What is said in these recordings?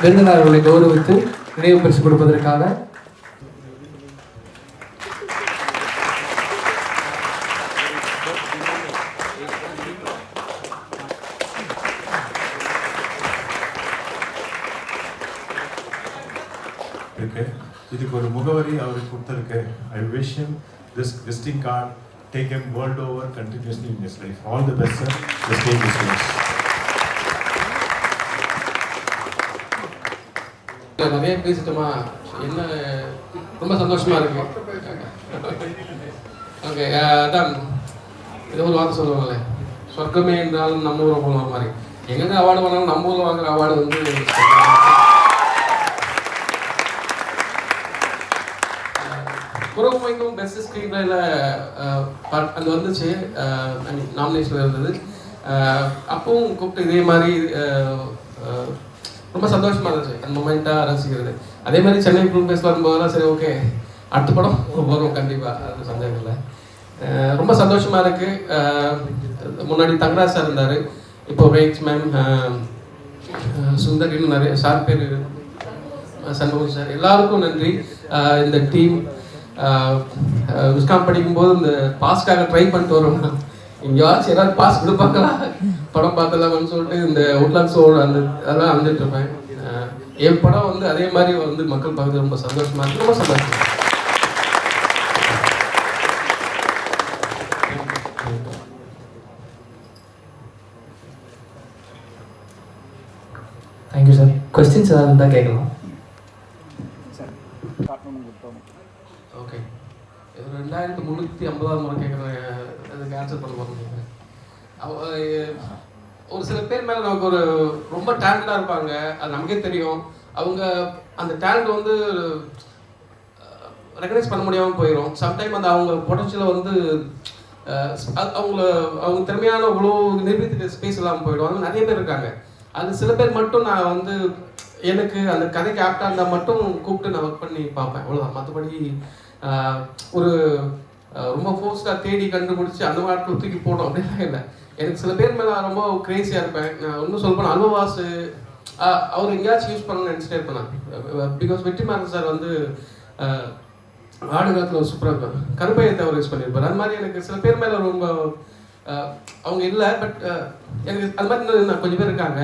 விருந்தினர்களை கௌரவித்து நினைவு பரிசு கொடுப்பதற்காக இதுக்கு ஒரு முகவரி அவருக்கு கொடுத்திருக்கு. I wish him this visiting card take him world over continuously in his life. All the best, sir. The stage is yours. நிறைய பேசிட்டோமா, என்ன ரொம்ப சந்தோஷமா இருக்கு. ஓகே, அதான் இது ஒரு வார்த்தை சொல்லுவாங்களே, சொர்க்கமே என்றாலும் நம்ம ஊரை போன மாதிரி. எங்கே அவார்டு வாங்கினாலும் நம்ம ஊரில் வாங்குற அவார்டு வந்து புறமைக்கும் பெஸ்ட் ஸ்க்ரீன் பிளேல அது வந்துச்சு, நாமினேஷன் இருந்தது. அப்பவும் கூப்பிட்டு இதே மாதிரி ரொம்ப சந்தோஷமா இருந்துச்சு அந்த மொமெண்ட்டாக ரசிக்கிறது. அதே மாதிரி சென்னை ஃபிலிம் ஃபெஸ்ட் வரும்போதெல்லாம் சரி ஓகே அடுத்த படம் வரும் கண்டிப்பாக, அது சந்தேகம் இல்லை. ரொம்ப சந்தோஷமா இருக்கு. முன்னாடி தங்கராஜ் சார் இருந்தார், இப்போ ரைட்ஸ் மேம், சுந்தர், இன்னும் நிறைய சார் பேர், சண்முகம் சார், எல்லாருக்கும் நன்றி. இந்த டீம் விஸ்காம் படிக்கும்போது இந்த பாஸ்க்காக ட்ரை பண்ணிட்டு வரோம்னா எங்கேயாச்சும் ஏதாவது பாஸ் கொடுப்பாங்களா படம் பார்த்தலாம்னு சொல்லிட்டு இந்த உட்லாண்ட் ஷோ அந்த அதெல்லாம் வந்துட்டு இருப்பேன். என் படம் வந்து அதே மாதிரி வந்து மக்கள் பார்க்குறது ரொம்ப சந்தோஷமா இருக்கு, ரொம்ப சந்தோஷம். Thank you sir. கொஸ்டின்ஸ் ஏதாவது இருந்தால் கேட்கலாம். ஓகே, 2350 முறை கேட்குறேன், அதுக்கு ஆன்சர் பண்ண போகிறேன். ஒரு சில பேர் மேலே நமக்கு ஒரு ரொம்ப டேலண்டாக இருப்பாங்க, அது நமக்கே தெரியும். அவங்க அந்த டேலண்ட் வந்து ரெகனைஸ் பண்ண முடியாமல் போயிடும். சம்டைம் அந்த அவங்க பொட்டன்ஷியலை வந்து அவங்க திறமையான இவ்வளோ நிரூபித்துக்கு ஸ்பேஸ் இல்லாமல் போயிடும். அது நிறைய பேர் இருக்காங்க. அது சில பேர் மட்டும் நான் வந்து எனக்கு அந்த கதைக்கு ஆப்டாக இருந்தால் மட்டும் கூப்பிட்டு நான் ஒர்க் பண்ணி பார்ப்பேன், அவ்வளோதான். மற்றபடி ஒரு ரொம்ப ஃபோர்ஸ்டாக தேடி கண்டுபிடிச்சி அந்த நாட்கள் தூக்கி போடும் அப்படிலாம் இல்லை. எனக்கு சில பேர் மேலே ரொம்ப கிரேஸியாக இருப்பேன். நான் இன்னும் சொல்ல போனால் அல்வாவாசு அவர் எங்கேயாச்சும் யூஸ் பண்ணணும்னு நினச்சிட்டே இருப்பேன் நான். பிகாஸ் வெற்றிமாறன் சார் வந்து ஆடுகாலத்தில் ஒரு சூப்பராக இருக்கும், கருப்பையத்தை அவர் யூஸ் பண்ணியிருப்பார். அது மாதிரி எனக்கு சில பேர் மேலே ரொம்ப அவங்க இல்லை, பட் எனக்கு அது மாதிரி நான் கொஞ்சம் பேர் இருக்காங்க.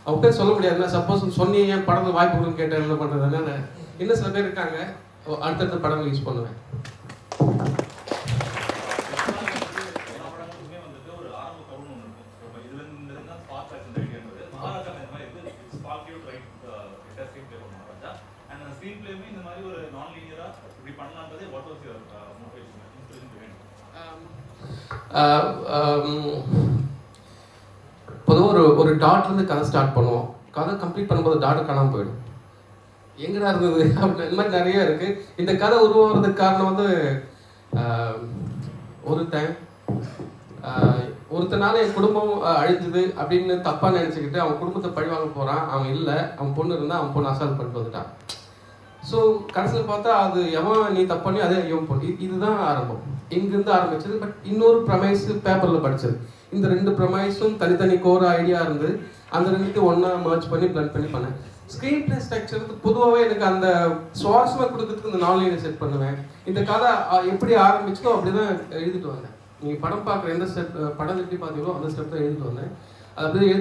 அவங்க பேர் சொல்ல முடியாதுன்னா, சப்போஸ் சொன்னீங்க படத்தில் வாய்ப்பு கொடுன்னு கேட்டேன் என்ன பண்ணுறதுன்னா, இன்னும் சில பேர் இருக்காங்க, அடுத்தடுத்த படங்கள் யூஸ் பண்ணுவேன். பொதுவாக ஒரு டாட்லேருந்து கதை ஸ்டார்ட் பண்ணுவோம். கதை கம்ப்ளீட் பண்ணும்போது டாட் காணாமல் போயிடும், எங்கடா இருந்தது அப்படின்னு. இந்த மாதிரி நிறைய இருக்குது. இந்த கதை உருவாகிறதுக்கு காரணம் வந்து ஒருத்தனால என் குடும்பம் அழிஞ்சுது அப்படின்னு தப்பாக நினச்சிக்கிட்டு அவன் குடும்பத்தை பழிவாங்க போகிறான். அவன் இல்லை, அவன் பொண்ணு இருந்தால் அவன் பொண்ணு அசால்ட் பண்ணிட்டு வந்துட்டான். ஸோ கடைசியில் பார்த்தா அது எவன் நீ தப்பு பண்ணி அதே இவன் பொண்ணு, இதுதான் ஆரம்பம். இங்கிருந்து ஆரம்பிச்சது. பட் இன்னொரு ப்ரமைஸ் பேப்பரில் படித்தது. இந்த 2 ப்ரமைஸும் தனித்தனி கோர் ஐடியா இருந்து அந்த 2த்தையும் ஒன்றா மர்ஜ் பண்ணி பிளான் பண்ணி பண்ணேன். ஸ்க்ரீன் பிளே ஸ்ட்ரக்சர் பொதுவாகவே எனக்கு அந்த சுவாரஸ்யமாக கொடுக்கறதுக்கு இந்த 4 லைனை செட் பண்ணுவேன். இந்த கதை எப்படி ஆரம்பிச்சதோ அப்படி தான் எழுதிட்டு வந்தேன். நீங்கள் படம் பார்க்குற எந்த ஸ்டெப் படம் எப்படி பார்த்தீங்களோ அந்த ஸ்டெப் தான் எழுதிட்டு வந்தேன். அது அப்படியே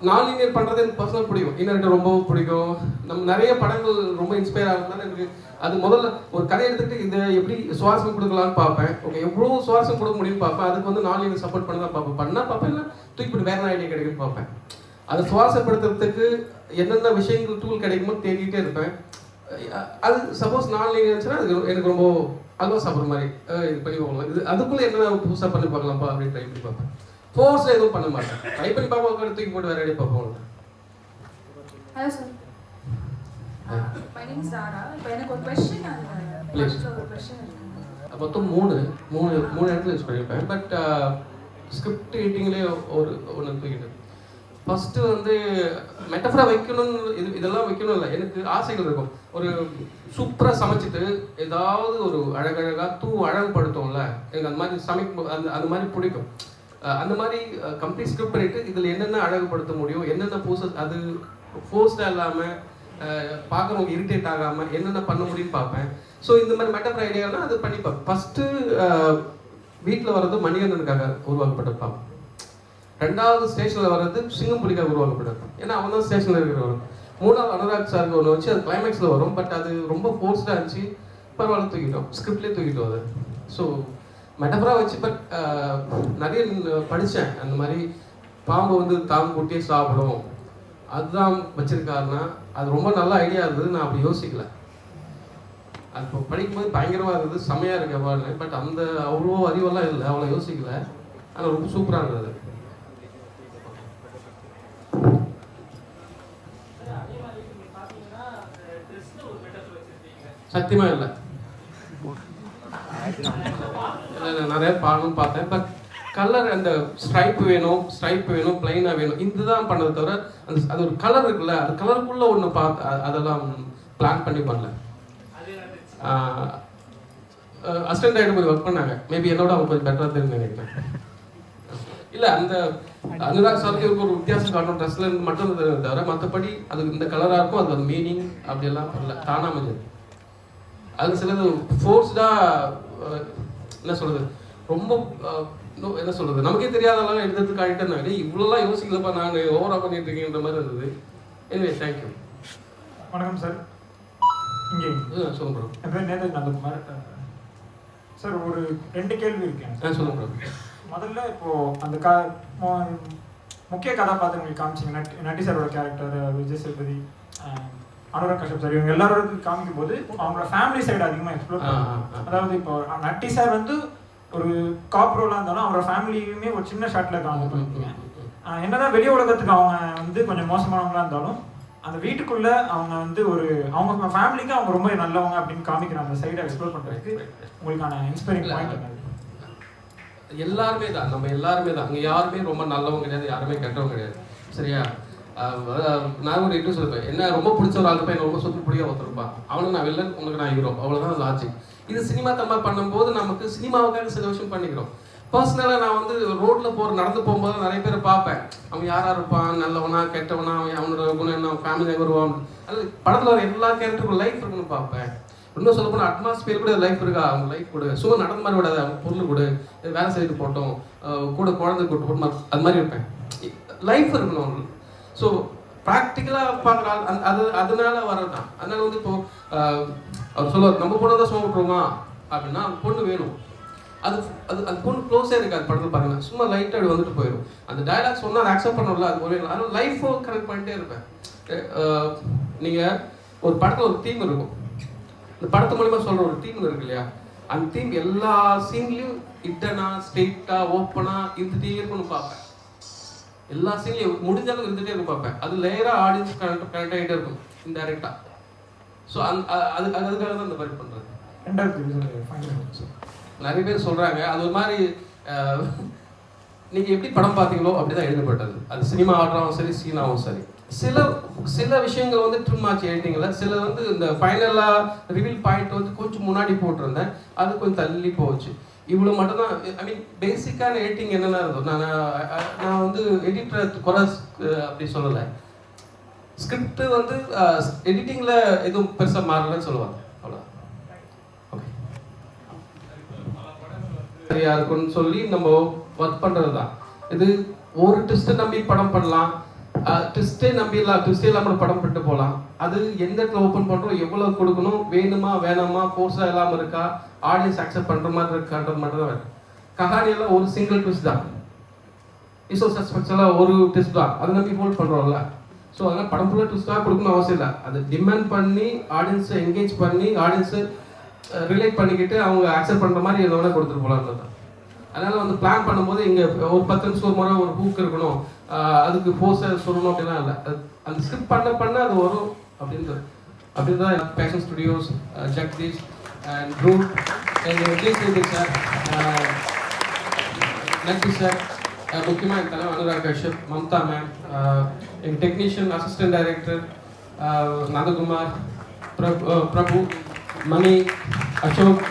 4 லைனர் பண்ணுறது எனக்கு பர்சனல் பிடிக்கும், இன்னும் ரொம்ப பிடிக்கும். நம்ம நிறைய படங்கள் ரொம்ப இன்ஸ்பயர் ஆகுதுனால எனக்கு அது முதல்ல ஒரு கதை எடுத்துகிட்டு இதை எப்படி சுவாரஸ்யம் கொடுக்கலான்னு பார்ப்பேன். ஓகே, எவ்வளோ சுவாரஸ்யம் கொடுக்க முடியும்னு பார்ப்பேன். அதுக்கு வந்து 4 லைனர் சப்போர்ட் பண்ண தான் பார்ப்பேன். இல்லை தூக்கிட்டு வேற ஐடியா கிடைக்குன்னு பார்ப்பேன். அதை சுவாசப்படுத்துறதுக்கு என்னென்ன விஷயங்கள் டூல் கிடைக்குமோ தேடிட்டே இருப்பேன். அது சப்போஸ் 4 லைன் இருந்துச்சுன்னா அது எனக்கு ரொம்ப அல்வா சாப்பிட்ற மாதிரி இது பண்ணி போகலாம். இது அதுக்குள்ளே என்ன புதுசாக பண்ணி பார்க்கலாம்ப்பா அப்படின்னு ட்ரை பண்ணி பார்ப்பேன். ஃபோர்ஸில் எதுவும் பண்ண மாட்டேன், ட்ரை பண்ணி பார்ப்போம், தூக்கி போட்டு வேற ஐடியா பார்ப்போம். Hello sir, my name is Sara. இப்போ எனக்கு ஒரு क्वेश्चन இருக்கு. மொத்தம் மூணு இடத்துல யூஸ் பண்ணியிருப்பேன். பட் ஸ்கிரிப்ட் எடிட்டிங்லேயே ஒன்று தூக்கிட்டு ஃபஸ்ட்டு வந்து மெட்டஃபரா வைக்கணும்னு இதெல்லாம் வைக்கணும் இல்லை, எனக்கு ஆசைகள் இருக்கும். ஒரு சூப்பராக சமைச்சிட்டு ஏதாவது ஒரு அழகழகாக அழகுபடுத்தும்ல, எனக்கு அந்த மாதிரி சமைக்கும் அந்த மாதிரி பிடிக்கும். அந்த மாதிரி கம்ப்ளீட் ஸ்கிரிப்ட் பண்ணிட்டு இதில் என்னென்ன அழகுபடுத்த முடியும், என்னென்ன புதுசு அது ஃபோர்ஸ்டாக இல்லாமல் பார்க்குறவங்க இரிட்டேட் ஆகாமல் என்னென்ன பண்ண முடியும்னு பார்ப்பேன். ஸோ இந்த மாதிரி மெட்டஃபர் ஐடியானா அது பண்ணி பார்ப்பேன். ஃபஸ்ட்டு வீட்டில் வர்றது மணிகண்டனுக்காக உருவாக்கப்பட்ட பாப்பேன். 2வது ஸ்டேஷனில் வர்றது சிங்கம்புலிக்காக உருவாக்கப்பட்டது. ஏன்னா அவன் தான் ஸ்டேஷனில் இருக்கிறவன். 3வது அனுராக் சாருக்கு ஒன்று வச்சு அது கிளைமேக்ஸில் வரும். பட் அது ரொம்ப ஃபோர்ஸ்டாக இருந்துச்சு. பரவாயில்ல தூக்கிட்டோம், ஸ்கிரிப்ட்லேயே தூக்கிட்டோம் அது. ஸோ மெட்டஃபராக வச்சு பட் நிறைய படித்தேன். அந்த மாதிரி பாம்பு வந்து தாம் கூட்டியே சாப்பிடும் அதுதான் வச்சிருக்காருன்னா அது ரொம்ப நல்ல ஐடியா இருந்தது. நான் அப்படி யோசிக்கல. அது இப்போ படிக்கும்போது பயங்கரமாக இருந்தது, செம்மையாக இருக்கு அவ்வாறு. பட் அந்த அவ்வளோ அறிவெல்லாம் இல்லை, அவ்வளோ யோசிக்கல. ஆனால் ரொம்ப சூப்பராக இருந்தது. சத்தியமா இல்லை, நிறைய பாடணும் பார்த்தேன். பட் கலர் அந்த ஸ்ட்ரைப் வேணும் பிளைனாக வேணும் இதுதான் பண்ணதை தவிர அந்த அது ஒரு கலர் இருக்குல்ல, அது கலருக்குள்ள ஒன்று பார்த்து அதெல்லாம் பிளான் பண்ணி பண்ணல. அசிஸ்டன்ட் டைரக்டர் போய் ஒர்க் பண்ணாங்க. மேபி என்னோட அவங்க கொஞ்சம் பெட்டராக தெரிஞ்சு நினைக்கிறேன். இல்லை அந்த அனுராக் சாருக்கு ஒரு வித்தியாசம் காட்டணும் ட்ரெஸ்ல இருந்து மட்டும் இருந்தது தவிர மற்றபடி அது இந்த கலராக இருக்கும், அது ஒரு மீனிங் அப்படியெல்லாம் பண்ணல, தானா அமைஞ்சது. அது சிலது ஃபோர்ஸ்டாக என்ன சொல்றது, ரொம்ப என்ன சொல்றது நமக்கே தெரியாதெல்லாம் எடுத்து காட்டிட்டேன். இவ்வளோலாம் யோசிக்கலப்பா நாங்கள் ஓவரா பண்ணிட்டு இருக்கேன்ற மாதிரி இருந்தது. Anyway thank you. வணக்கம் சார். இங்கே சொல்லுங்க ப்ரோ. என் பேர் நேதாஜி நந்தகுமார் சார். ஒரு 2 கேள்வி இருக்கேன். சொல்லுங்க ப்ரோ. முதல்ல இப்போ அந்த முக்கிய கதாபாத்திரங்கள் காமிச்சிங்க, நட்டி சாரோட கேரக்டர், விஜய் சேதுபதி, அனுராக் கஷ்யப் சார், இவங்க எல்லாரோட காமிக்கும் போது அவங்களோட ஃபேமிலி சைடு அதிகமாக எக்ஸ்ப்ளோர் பண்ணுவாங்க. அதாவது இப்போ நட்டி சார் வந்து ஒரு காப் ரோலாக இருந்தாலும் அவரோட ஃபேமிலியுமே ஒரு சின்ன ஷாட்டில் காமிப்பாங்க. என்னதான் வெளி உலகத்துக்கு அவங்க வந்து கொஞ்சம் மோசமானவங்களா இருந்தாலும் அந்த வீட்டுக்குள்ள அவங்க வந்து ஒரு அவங்க ஃபேமிலிக்கு அவங்க ரொம்ப நல்லவங்க அப்படின்னு காமிக்கிற அந்த சைடை எக்ஸ்ப்ளோர் பண்ணுறதுக்கு உங்களுக்கான இன்ஸ்பைரிங் பாயிண்ட் என்ன? எல்லாருமே தான், நம்ம எல்லாருமே தான். அங்கே யாருமே ரொம்ப நல்லவங்க கிடையாது, யாருமே கெட்டவங்க கிடையாது. சரியா? நான் ஒரு இன்ட்ரெஸ்ட் இருப்பேன். என்ன ரொம்ப பிடிச்ச ஒரு ஆள் இருப்பேன், என்ன ரொம்ப சொத்து பிடிக்க ஒருத்தருப்பா, அவனுக்கு நான் வில்லன், உங்களுக்கு நான் ஹீரோ, அவ்வளோதான் லாஜிக். இது சினிமா தம்மா பண்ணும்போது நமக்கு சினிமாவுக்காக சில விஷயம் பண்ணிக்கிறோம். பர்சனலாக நான் வந்து ரோட்டில் நடந்து போகும்போது நிறைய பேரை பார்ப்பேன். அவன் யாராக இருப்பான், நல்லவனா கெட்டவனா, அவனோட குணம் என்ன, ஃபேமிலி வருவான். அது படத்தில் வர எல்லா கேரக்டருக்கும் லைஃப் இருக்குன்னு பார்ப்பேன். இன்னும் சொல்ல போனால் அட்மாஸ்பியர் கூட லைஃப் இருக்கா, அவங்க லைஃப் கூட சும்மா நடந்த மாதிரி விடாது, அவங்க பொருள் கூட வேலை செய்து போட்டோம், கூட குழந்தை கூட்டு போட்டோம், அது மாதிரி இருப்பேன். லைஃப் இருக்கணும் அவங்களுக்கு. ஸோ ப்ராக்டிக்கலாக பார்க்குற அதனால வரதான். அதனால வந்து இப்போ அவர் சொல்லுவார், நம்ம பொண்ணு தான் சும்மா விட்டுருவோமா அப்படின்னா அந்த பொண்ணு வேணும். அது அது அந்த பொண்ணு க்ளோஸே இருக்காது படத்தில் பாருங்க, சும்மா லைட்டாக அப்படி வந்துட்டு போயிடும். அந்த டயலாக் சொன்னால் அதை அக்செப்ட் பண்ணல, அது ஒரே அதனால லைஃபை கரெக்ட் பண்ணிட்டே இருப்பேன். நீங்கள் ஒரு படத்தில் ஒரு தீம் இருக்கும், இந்த படத்து மூலிமா சொல்கிற ஒரு தீம் இருக்கு இல்லையா, அந்த தீம் எல்லா சீன்லையும் இட்டனாக ஸ்ட்ரெயிட்டாக ஓப்பனாக இருந்துகிட்டே இருக்குன்னு பார்ப்பேன். எல்லா சீன்லையும் முடிஞ்சாலும் இருந்துகிட்டே இருக்கும் பார்ப்பேன். அது லேயராக ஆடியன்ஸ் கனெக்ட் ஆகிட்டே இருக்கும் இன்டைரக்டாக. ஸோ அதுக்காக தான் இந்த மாதிரி பண்ணுறது. நிறைய பேர் சொல்கிறாங்க அது ஒரு மாதிரி நீங்கள் எப்படி படம் பார்த்தீங்களோ அப்படி தான் எழுதப்பட்டது. அது சினிமா ஆடுறாவும் சரி, சீனாவும் சரி. சில விஷயங்கள் வந்து ட்ரிம் ஆச்சு எடிட்டிங்கில். சில வந்து இந்த ஃபைனலாக ரிவீல் பாயிண்ட் வந்து கொஞ்சம் முன்னாடி போட்டிருந்தேன், அது கொஞ்சம் தள்ளி போச்சு. இவ்வளோ மட்டும்தான். ஐ மீன் பேசிக்கான எடிட்டிங் என்னென்ன இருந்தோம். நான் வந்து எடிட்டரை குறை அப்படி சொல்லலை. ஸ்கிரிப்ட் வந்து எடிட்டிங்கில் எதுவும் பெருசாக மாறலன்னு சொல்லுவாங்க, அவ்வளோ. ஓகே, சரியா இருக்குன்னு சொல்லி நம்ம ஒர்க் பண்ணுறது தான் இது. ஒரு ட்விஸ்ட்டை நம்பி படம் பண்ணலாம், ட்விஸ்டே நம்பிடலாம், ட்விஸ்டே இல்லாமல் படம் பண்ணிட்டு போகலாம். அது எந்த இடத்துல ஓப்பன் பண்ணுறோம், எவ்வளோ கொடுக்கணும், வேணுமா வேணாமா, ஃபோர்ஸாக இல்லாமல் இருக்கா, ஆடியன்ஸ் அக்செப்ட் பண்ணுற மாதிரி இருக்கான்றது மட்டும் தான் வேணும். கஹானியெல்லாம் ஒரு சிங்கிள் ட்விஸ்ட் தான், இசோ சஸ்பெக்ட்ஸ்லாம் ஒரு ட்விஸ்ட் தான், அதை நம்பி ஹோல்ட் பண்ணுறோம்ல. ஸோ அதனால் படம் ஃபுல்லாக ட்விஸ்ட்டாக கொடுக்கணும் அவசியம் இல்லை. அதை டிமாண்ட் பண்ணி ஆடியன்ஸை என்கேஜ் பண்ணி ஆடியன்ஸை ரிலேட் பண்ணிக்கிட்டு அவங்க அக்செப்ட் பண்ணுற மாதிரி எதை வேணால் கொடுத்துட்டு போகலான்றது தான். அதனால் வந்து பிளான் பண்ணும்போது இங்கே ஒரு 10 நிமிஷம் ஒரு முறை ஒரு ஹூக் இருக்கணும், அதுக்கு ஃபோர்ஸை சொல்லணும் அப்படின்னா இல்லை. அந்த ஸ்கிரிப்ட் பண்ண அது வரும் அப்படின்றத பேஷன் ஸ்டுடியோஸ், ஜெகதீஷ் அண்ட் ப்ரூட், எங்கள் விஜய் சேதுபதி சார், நட்டி சார், முக்கியமாக எங்கள் தலைவர் அனுராக் கஷ்யப், மம்தா மேம், எங்கள் technician assistant director Nandakumar, Prabhu, Mani, Ashok,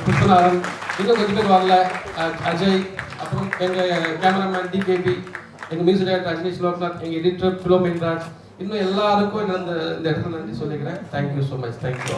Krishnanathan, இன்னும் கொஞ்சம் பேர் வரல, அஜய், அப்புறம் எங்கள் கேமராமேன் டிகேபி, எங்கள் மியூசிக் டைரக்டர் அக்னேஷ் லோக்நாத், எங்கள் எடிட்டர் பிலோமென்ராஜ், இன்னும் எல்லாருக்கும் நான் இந்த இடத்துல நன்றி சொல்லிக்கிறேன். Thank you so much. தேங்க்யூ.